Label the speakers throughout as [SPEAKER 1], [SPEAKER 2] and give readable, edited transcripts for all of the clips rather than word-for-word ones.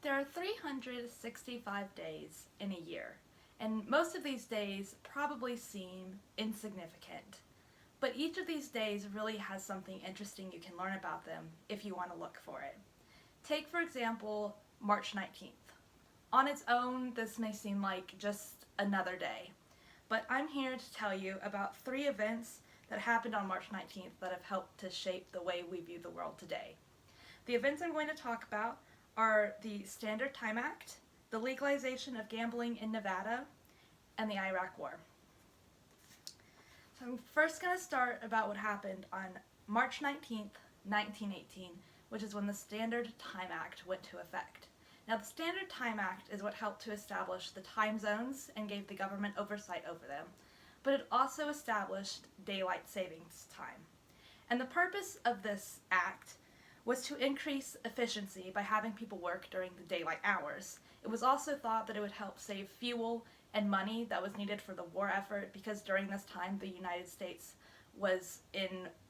[SPEAKER 1] There are 365 days in a year, and most of these days probably seem insignificant. But each of these days really has something interesting you can learn about them if you want to look for it. Take, for example, March 19th. On its own, this may seem like just another day, but I'm here to tell you about 3 events that happened on March 19th that have helped to shape the way we view the world today. The events I'm going to talk about are the Standard Time Act, the legalization of gambling in Nevada, and the Iraq War. So I'm first going to start about what happened on March 19th, 1918, which is when the Standard Time Act went into effect. Now, the Standard Time Act is what helped to establish the time zones and gave the government oversight over them, but it also established daylight savings time. And the purpose of this act was to increase efficiency by having people work during the daylight hours. It was also thought that it would help save fuel and money that was needed for the war effort, because during this time the United States was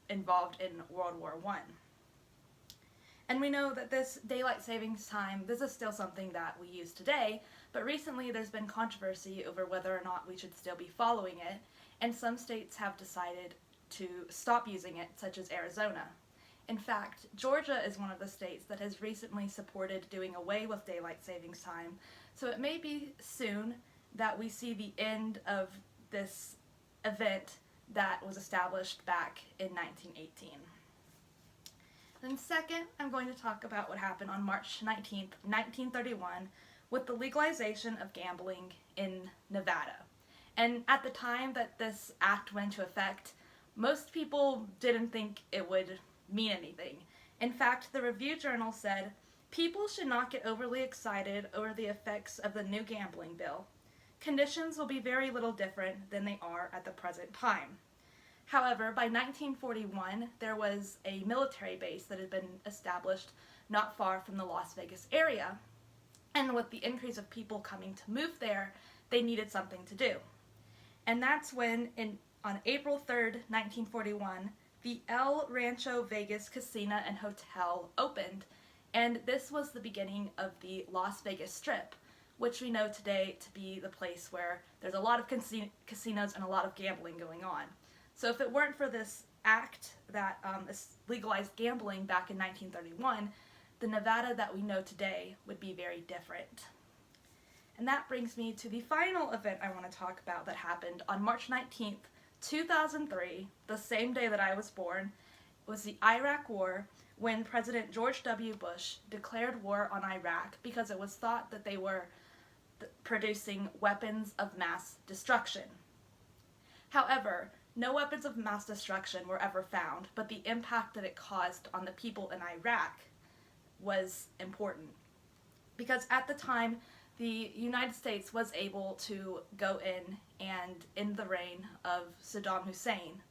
[SPEAKER 1] involved in World War I. And we know that this daylight savings time, this is still something that we use today, but recently there's been controversy over whether or not we should still be following it, and some states have decided to stop using it, such as Arizona. In fact, Georgia is one of the states that has recently supported doing away with daylight savings time, so it may be soon that we see the end of this event that was established back in 1918. Then second, I'm going to talk about what happened on March 19th, 1931 with the legalization of gambling in Nevada. And at the time that this act went into effect, most people didn't think it would mean anything. In fact, the Review Journal said, "People should not get overly excited over the effects of the new gambling bill. Conditions will be very little different than they are at the present time." However, by 1941, there was a military base that had been established not far from the Las Vegas area, and with the increase of people coming to move there, they needed something to do. And that's when, on April 3rd, 1941, the El Rancho Vegas Casino and Hotel opened, and this was the beginning of the Las Vegas Strip, which we know today to be the place where there's a lot of casinos and a lot of gambling going on. So if it weren't for this act that legalized gambling back in 1931, the Nevada that we know today would be very different. And that brings me to the final event I want to talk about that happened on March 19th, 2003, the same day that I was born. Was the Iraq War, when President George W. Bush declared war on Iraq because it was thought that they were producing weapons of mass destruction. However, no weapons of mass destruction were ever found, but the impact that it caused on the people in Iraq was important. Because at the time, the United States was able to go in and end the reign of Saddam Hussein,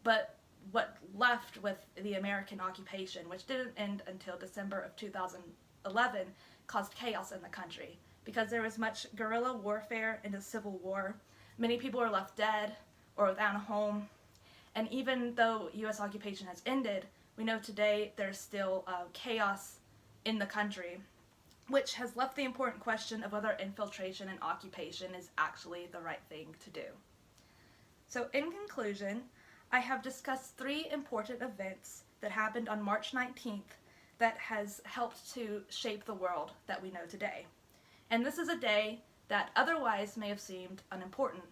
[SPEAKER 1] but what left with the American occupation, which didn't end until December of 2011, caused chaos in the country. Because there was much guerrilla warfare and a civil war, many people were left dead or without a home, and even though U.S. occupation has ended, we know today there's still chaos in the country, which has left the important question of whether infiltration and occupation is actually the right thing to do. So in conclusion, I have discussed 3 important events that happened on March 19th that has helped to shape the world that we know today. And this is a day that otherwise may have seemed unimportant.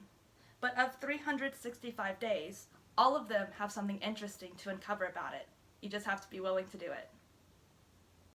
[SPEAKER 1] But of 365 days, all of them have something interesting to uncover about it. You just have to be willing to do it.